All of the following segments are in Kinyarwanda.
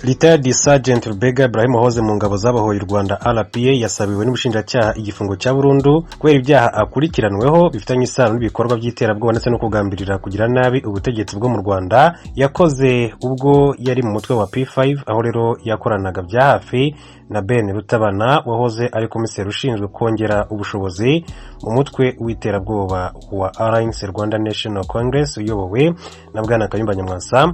Retired Sergeant Rubega Ibrahim wahoze mu ngabo z'abahoye u Rwanda RPA yasabiwe n'ubushinjacyaha igifungo cya burundu kubera ibyaha akurikiranweho bifitanye isano n'ibikorwa by'iterabwoba ndetse no kugambirira kugira nabi ubutegetsi bwo mu Rwanda yakoze ubwo yari mu mutwe wa P5, aho rero yakoranaga bya hafi na Ben Rutabana wahoze ari komiseri ushinzwe kongera ubushobozi mu mutwe w'iterabwoba wa Alliance Rwanda National Congress uyobowe na Bwana Kayumba Nyamwasa.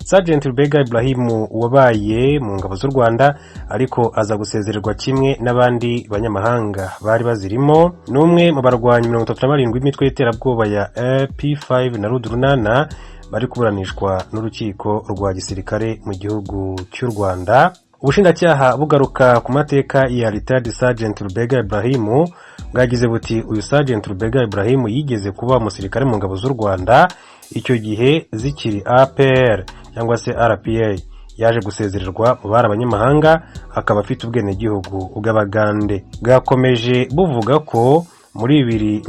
Sergeant Rubega Ibrahim wabaye mu ngabo z'u Rwanda ariko aza gusezererwa kimwe n'abandi banyamahanga bari bazirimo, n'umwe mu barwanyi 37 b'imitwe y'iterabwoba ya P5 na Rudurunana bari kuburanishwa n'urukiko rwa gisirikare mu gihugu cy'u Rwanda. Ubushinjacyaha bugaruka ku mateka ya Retired Sergeant Rubega Ibrahim bwagize buti uyu Sergeant Rubega Ibrahim yigeze kuba umusirikare mu ngabo z'u Rwanda icyo gihe zikiri APR cyangwa se RPA. Yaje gusezererwa mu bari abanyamahanga akaba afite ubwenegihugu bw'Abagande. Bwakomeje buvuga ko muri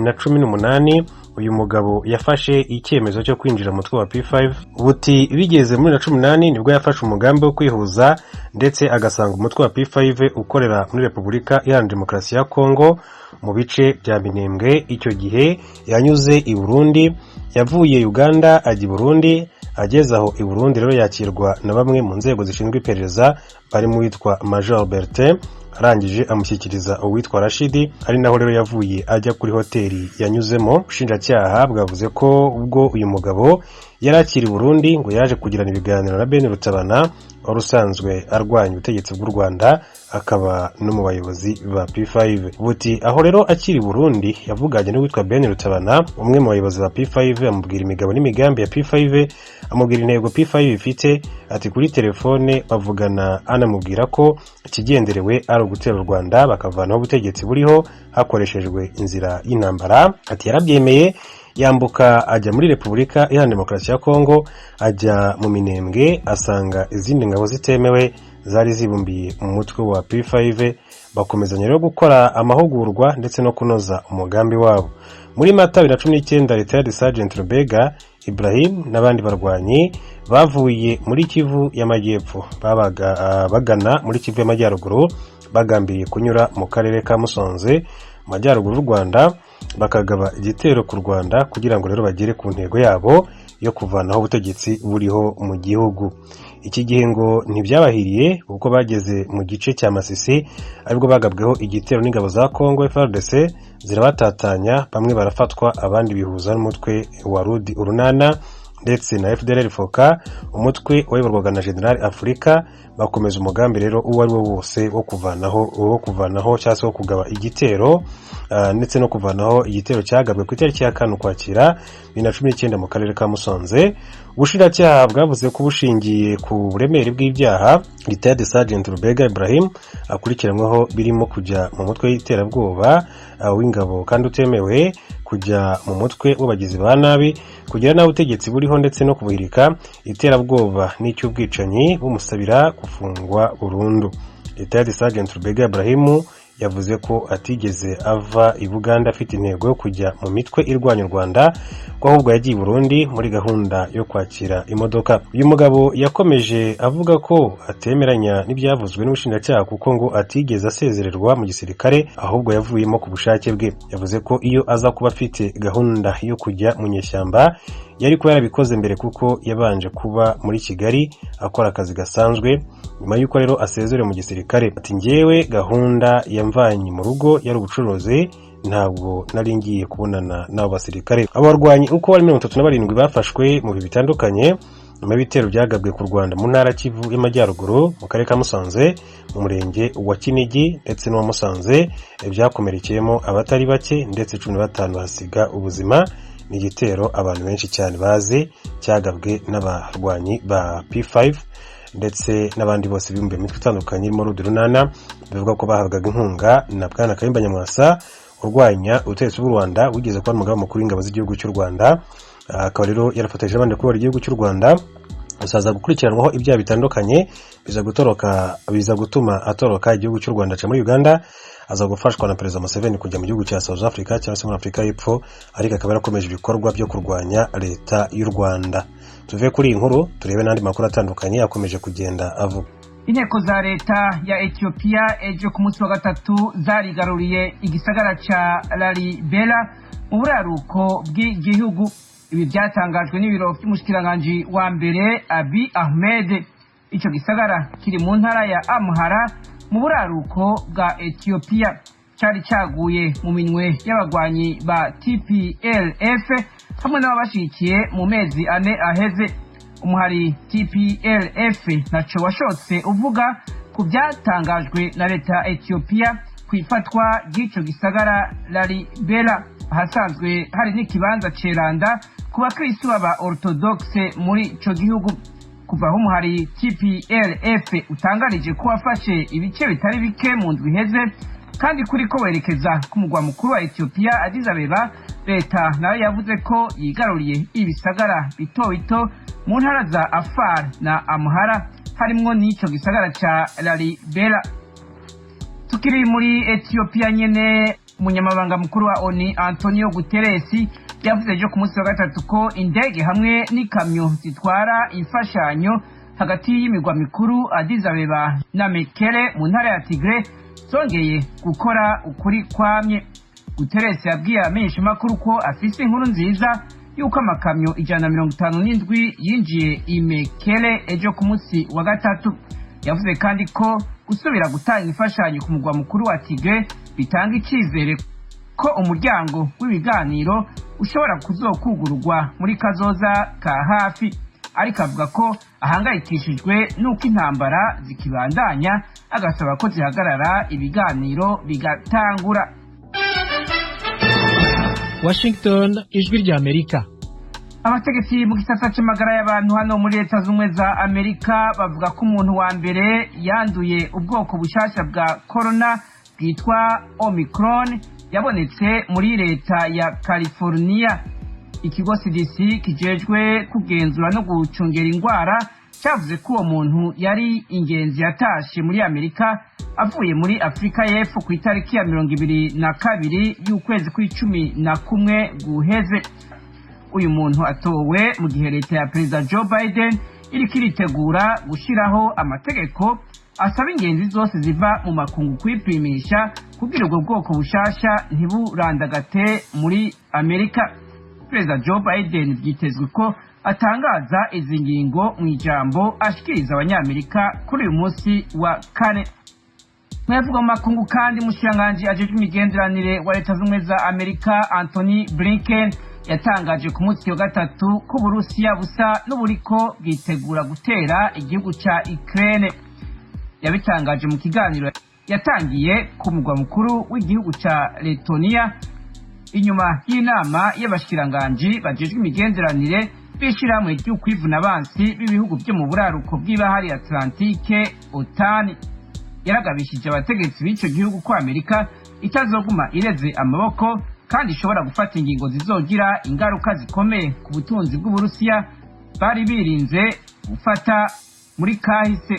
2018 uyu mugabo yafashe icyemezo cyo kwinjira mu mutwe wa P5, buti bigeze muri 2018 nibwo yafashe umugambi wo kwihuza ndetse agasanga umutwe wa P5 ukorera muri Repubulika Iharanira Demokarasi ya Kongo mu bice bya Minembwe. Icyo gihe yanyuze i Burundi, yavuye Uganda ajya Burundi, ageze aho i Burundi rero yakirwa na bamwe mu nzego zishinzwe iperereza bari mu witwa Major Bertin, arangije amushyikiriza uwitwa Rashidi, ari naho rero yavuye ajya kuri hoteli yanyuzemo. Ubushinjacyaha bwavuze ko ubwo uyu mugabo yari akiri Burundi ngo yaje kugirana ibiganiro na Ben Rutabana wari usanzwe arwanya ubutegetsi bw'u Rwanda akaba no mu bayobozi ba P5. Buti aho rero akiri Burundi yavuganye n'uwitwa Ben Rutabana, umwe mu bayobozi ba P5, amubwira imigabo n'imigambi ya P5, amubwira intego P5 ifite. Ati kuri telefone bavugana, anamubwira ko ikigenderewe ari ugutera u Rwanda bakavanaho ubutegetsi buriho hakoreshejwe inzira y'intambara. Ati yarabyemeye, yambuka ajya muri Repubulika Iharanira Demokarasi ya Kongo, ajya mu Minembwe asanga izindi ngabo zitemewe zari zibumbiye mu mutwe wa P5, bakomezanya rero gukora amahugurwa ndetse no kunoza umugambi wabo. Muri Mata 2019 Retired Sergeant Rubega Ibrahim n'abandi barwanyi bavuye muri Kivu y'Amajyepfo bagana muri Kivu y'Amajyaruguru, bagambiriye kunyura mu karere ka Musonze mu majyaruguru y'u Rwanda, bakagaba igitero ku Rwanda kugira ngo rero bagere ku ntego yabo yo kuvanaho ubutegetsi buriho mu gihugu. Iki gihe ngo ntibyabahiriye kuko bageze mu gice cya Masisi aribwo bagabweho igitero n'ingabo za Kongo FARDC zirabatatanya, bamwe barafatwa abandi bihuza n'umutwe wa Rudi Urunana ndetse na FDLR Foka, umutwe wayoborwaga na General Afrika. Bakomeza umugambi rero uwo ari wo wose wo kuvanaho cyangwa se wo kugaba igitero ndetse no kuvanaho igitero cyagabwe ku itariki ya 5 Ukwakira 2019 mu karere ka Musonze. Ubushinjacyaha bwavuze ko bushingiye ku buremere bw'ibyaha Retired Sergeant Rubega Ibrahim akurikiranweho birimo kujya mu mutwe y'iterabwoba w'ingabo kandi utemewe, kujya mu mutwe w'abagizi ba nabi, kugira nabi ubutegetsi buriho ndetse no kubuhirika, iterabwoba n'icy'ubwicanyi, bumusabira gufungwa burundu. Retired Sergeant Rubega Ibrahim yavuze ko atigeze ava i Uganda afite intego yo kujya mu mitwe irwanya u Rwanda, ko ahubwo yagiye i Burundi muri gahunda yo kwakira imodoka. Uyu mugabo yakomeje avuga ko atemeranya n'ibyavuzwe n'ubushinjacyaha kuko ngo atigeze asezererwa mu gisirikare, ahubwo yavuyemo ku bushake bwe. Yavuze ko iyo aza kuba afite gahunda yo kujya mu nyeshyamba yari kuba yarabikoze mbere kuko yabanje kuba muri Kigali akora akazi gasanzwe, nyuma y'uko rero asezerewe mu gisirikare. Ati njyewe gahunda yamvanye mu rugo yari ubucuruzi, ntabwo nari ngiye kubonana n'abo basirikare. Abarwanyi uko bari 37 bafashwe mu bihe bitandukanye nyuma y'ibitero byagabwe ku Rwanda mu ntara Kivu y'Amajyaruguru mu karere ka Musanze, mu murenge wa Kinigi ndetse no Musanze, byakomerekeyemo abatari bake ndetse 15 hasiga ubuzima. Ni igitero abantu benshi cyane bazi cyagabwe n'abarwanyi ba P5 ndetse n'abandi bose bimbe mitwe itandukanye irimo Rudurunana, bivuga ko bahabwaga inkunga na Bwana Kayumba Nyamwasa urwanya ubutegetsi bw'u Rwanda, wigeze kuba umugaba mukuru w'ingabo z'igihugu cy'u Rwanda. Akaba rero yarafatanyije abandi kubera igihugu cy'u Rwanda, asaza gukurikiranwaho ibyaha bitandukanye biza gutuma atoroka igihugu cy'u Rwanda aca muri Uganda, aza gufashwa na Perezida Museveni kujya mu gihugu cya South Africa cyangwa se muri Afrika y'Epfo, ariko akaba yarakomeje ibikorwa byo kurwanya leta y'u Rwanda. Tuve kuri iyi nkuru turebe n'andi makuru atandukanye akomeje kugenda avuga. Inteko za leta ya Ethiopia ejo ku munsi wa gatatu zarigaruriye igisagara ca Lalibela mu buraruko bw'igihugu. Ibi byatangajwe n'ibiro by'umushikiranganje wa mbere Abiy Ahmed. Ico gisagara kiri mu ntara ya Amhara mu buraruko bwa Ethiopia, cari caguye mu minwe y'abagwanyi ba TPLF hamwe n'ababashikiye mu mezi ane aheze. Umuhari TPLF naco washotse uvuga ku byatangajwe na leta ya Ethiopia kwifatwa ry'ico gisagara Lalibela, hasanzwe hari n'ikibanza ceranda ku bakristo b'aba orthodoxe muri ico gihugu. Kuva aho umuhari TPLF utangarije ko wafashe ibice bitari bike mu ndwi iheze kandi kuri ko werekeza ku mugwa mukuru wa Ethiopia Addis Abeba, leta nayo yavuze ko yigaruriye ibisagara bito bito mu ntara za Afar na Amhara harimwo n'ico gisagara ca Lalibela. Tukiri muri Ethiopia nyene, umunyamabanga mukuru wa ONU Antonio Guterres yavuze ejo ku munsi wa gatatu ko indege hamwe n'ikamyo zitwara imfashanyo hagati y'imigwa mikuru Addis Abeba na Mekele mu ntara ya Tigre zongeye gukora ukuri kwamye. Guterres yabwiye abamenyeshamakuru ko afise inkuru nziza yuko amakamyo 157 yinjiye i Mekele ejo ku munsi wa gatatu. Yavuze kandi ko gusubira gutanga imfashanyo ku mugwa mukuru wa Tigre bitanga icizere ko umuryango w'ibiganiro ushobora kuzokugururwa muri kazoza ka hafi, ariko avuga ko ahangayikishijwe n'uko intambara zikibandanya, agasaba ko zihagarara ibiganiro bigatangura. Washington, ijwi ry'Amerika. Abategetsi mu gisata c'amagara y'abantu hano muri Leta Zunze za Amerika bavuga ko umuntu wa mbere yanduye ubwoko bushasha bwa corona bwitwa Omicron yabonetse muri leta ya California. Ikigo CDC kijejwe kugenzura no gucungera ingwara cyavuze ko uwo muntu yari ingenzi yatashe muri Amerika avuye muri Afrika y'Epfo ku itariki ya 22 y'ukwezi kwa11 guheze. Uyu muntu atowe mu gihe leta ya Perezida Joe Biden iriko iritegura gushiraho amategeko asaba ingenzi zose ziva mu makungu kwipimisha kugira ubwo bwoko bushasha ntiburandagate muri Amerika. Perezida Joe Biden byitezwe ko atangaza izi ngingo mu ijambo ashikiriza abanyamerika kuri uyu munsi wa kane. Mwavuga mu makungu kandi umushikiranganje ajejwe imigenderanire wa Leta Zunze za Amerika Anthony Blinken yatangaje ku munsi wa gatatu ko Burusiya busa n'uburiko bwitegura gutera igihugu ca Ukraine. Yabitangaje mu kiganiro yatangiye ku mugwa mukuru w'igihugu ca Letonia inyuma y'inama y'abashikiranganje bajejwe imigenderanire bishirahamwe ry'ukwivuna abansi b'ibihugu byo mu buraruko bw'ibahari Atlantique OTAN. Yaragabishije abategetsi b'ico gihugu ko Amerika itazoguma ireze amaboko kandi ishobora gufata ingingo zizogira ingaruka zikomeye ku butunzi bw'Uburusiya bari birinze gufata muri kahise.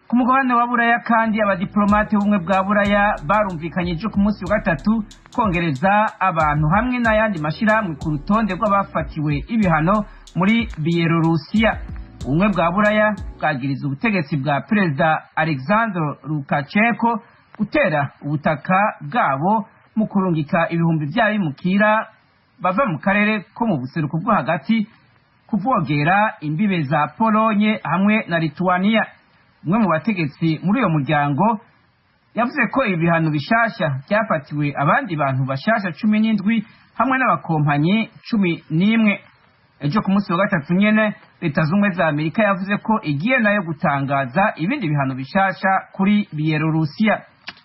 Ku mugabane wa Buraya kandi abadiplomate b'ubumwe bwa Buraya barumvikanye ejo ku munsi wa gatatu kongereza abantu hamwe n'ayandi mashirahamwe ku rutonde rw'abafatiwe ibihano muri Bielorusiya. Ubumwe bwa Buraya bwagiriza ubutegetsi bwa Perezida Alexander Lukashenko gutera ubutaka bwabo mu kurungika ibihumbi by'abimukira bava mu karere ko mu buseruko bwo hagati kuvogera imbibe za Polonye hamwe na Lithuania. Umwe mu bategetsi muri uyo muryango yavuze ko ibihano bishasha byafatiwe abandi bantu bashasha 17 hamwe n'abakompanyi 11. Ejo ku munsi wa gatatu nyene Leta Zunze za Amerika yavuze ko igiye nayo gutangaza ibindi bihano bishasha kuri Bielorusiya.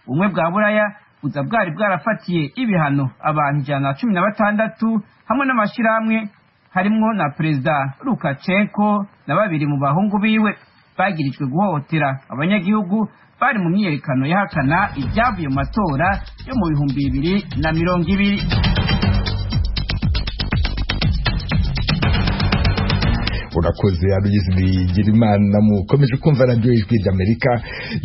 Ubumwe bwa Buraya buza bwari bwarafatiye ibihano abantu 116 hamwe n'amashirahamwe harimwo na Perezida Lukashenko na babiri mu bahungu biwe bagirijwe guhohotera abanyagihugu bari mu myiyerekano yahakana ibyavuye mu matora yo mu 2020. urakoze Aloyizi Bigirimana. Mukomeje kumva radio Ijwi ry'Amerika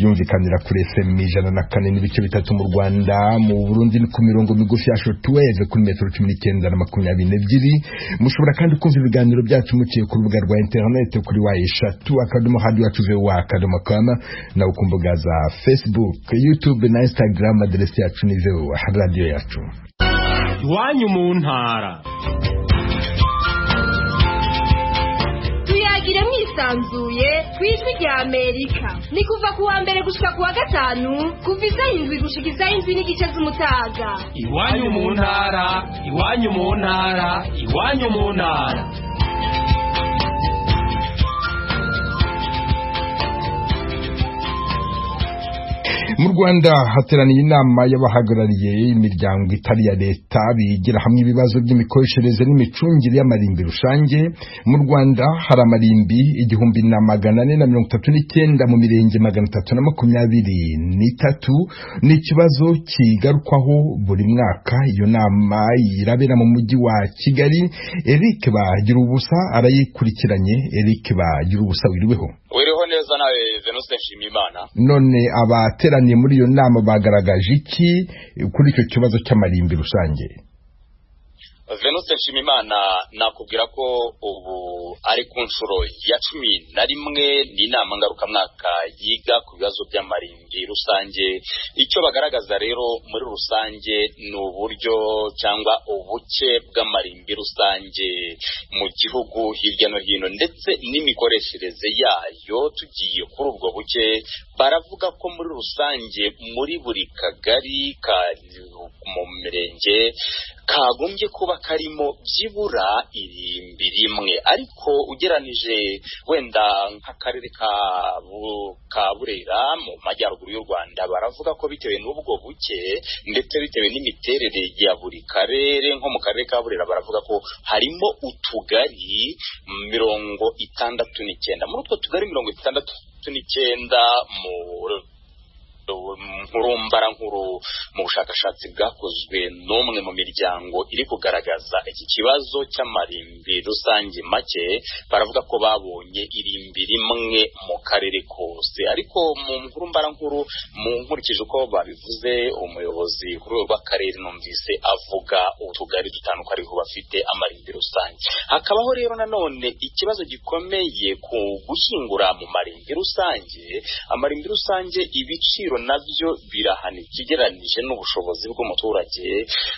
yumvikanira kuri FM 104.3 mu Rwanda, mu Burundi ni ku mirongo migufi ya shortwave kuri metero 19 na 22. Mushobora kandi kumva ibiganiro byacu muciye ku rubuga rwa internet kuri wa@radio.com na ukumbuga za Facebook, YouTube na Instagram. Adresi yacu ni radio yacu. Iwanyu mu ntara. Tuyagire mwisanzuye kw'Ijwi ry'Amerika. Ni kuva kuwa mbere gushika kuwa gatanu, kuva isaha 7 gushika isaha 7:30 z'umutaga. Iwanyu mu ntara, iwanyu mu ntara, iwanyu mu ntara. Mu Rwanda hateraniye inama y'abahagarariye imiryango itari ya leta bigira hamwe ibibazo by'imikoreshereze n'imicungire y'amarimbi rusange. Mu Rwanda hari amarimbi 1439 mu mirenge 323. Ni ikibazo kigarukwaho buri mwaka. Iyo nama irabera mu mujyi wa Kigali. Eric Bagira ubusa arayikurikiranye. Eric Bagira ubusa wiriweho. Wiriho neza nawe Venuste Nshimiyimana. None abateraniye muri iyo nama bagaragaje iki kuri icyo kibazo cy'amarimbi rusange? Venuste Nshimiyimana, nakubwira ko ubu ari ku nshuro ya 11 n'inama ngarukamwaka yiga ku bibazo by'amarimbi rusange. Icyo bagaragaza rero muri rusange ni uburyo cyangwa ubuke bw'amarimbi rusange mu gihugu hirya no hino, ndetse n'imikoreshereze yayo. Tugiye kuri ubwo buke, baravuga ko muri rusange muri buri kagari ka mu mirenge kagombye kuba karimo byibura irimbi rimwe, ariko ugeranije wenda nk'akarere ka Burera mu majyaruguru y'u Rwanda, baravuga ko bitewe n'ubwo buke ndetse bitewe n'imiterere ya buri karere, nko mu karere ka Burera baravuga ko harimo utugari 69. Muri utwo tugari 69 nkurumbara nkuru mu bushakashatsi bwakozwe n'umwe mu miryango iri kugaragaza iki kibazo cy'amarimbi rusange make, baravuga ko babonye irimbi rimwe mu karere kose. Ariko mu nkurumbara nkuru, mu nkurikije uko babivuze, umuyobozi kuri urwo rw'akarere numvise avuga utugari 5 ko ariho bafite amarimbi rusange. Hakabaho rero nanone ikibazo gikomeye ku gushyingura mu marimbi rusange. Amarimbi rusange ibiciro nabyo birahanitse kigeranije n'ubushobozi bw'umuturage.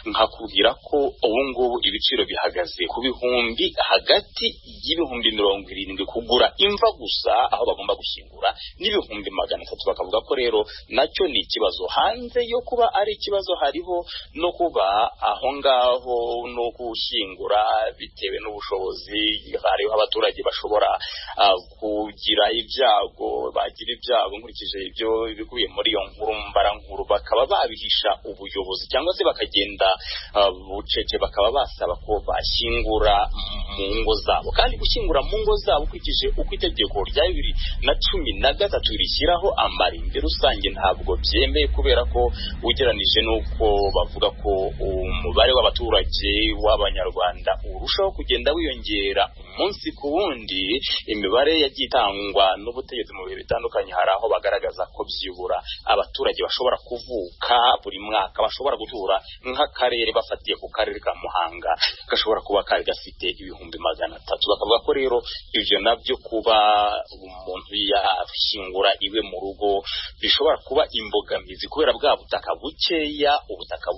Nkakubwira ko ubu ngubu ibiciro bihagaze ku bihumbi hagati y'ibihumbi 70 kugura imva gusa aho bagomba gushyingura, n'ibihumbi 300. Bakavuga ko rero nacyo ni ikibazo. Hanze yo kuba ari ikibazo, hariho no kuba aho ngaho no gushyingura bitewe n'ubushobozi. Hariho abaturage bashobora kugira ibyago, bagira ibyago nkurikije ibyo bikubiye muri iyo nkurumbara nkuru, bakaba babihisha ubuyobozi cyangwa se bakagenda bucece, bakaba basaba ko bashyingura mu ngo zabo. Kandi gushyingura mu ngo zabo ukurikije uko itegeko rya 2013 rishyiraho amarimbi rusange ntabwo byemeye, kubera ko ugeranije n'uko bavuga ko umubare w'abaturage w'Abanyarwanda urushaho kugenda wiyongera umunsi ku wundi. Imibare yagiye itangwa n'ubutegetsi mu bihe bitandukanye, hari aho bagaragaza ko byibura abaturage bashobora kuvuka buri mwaka, bashobora gutura nk'akarere bafatiye ku karere ka Muhanga gashobora kuba kari gafite ibihumbi 300. Bakavuga ko rero ibyo nabyo kuba umuntu yashyingura iwe mu rugo bishobora kuba imbogamizi kubera bwa butaka bukeya, ubutaka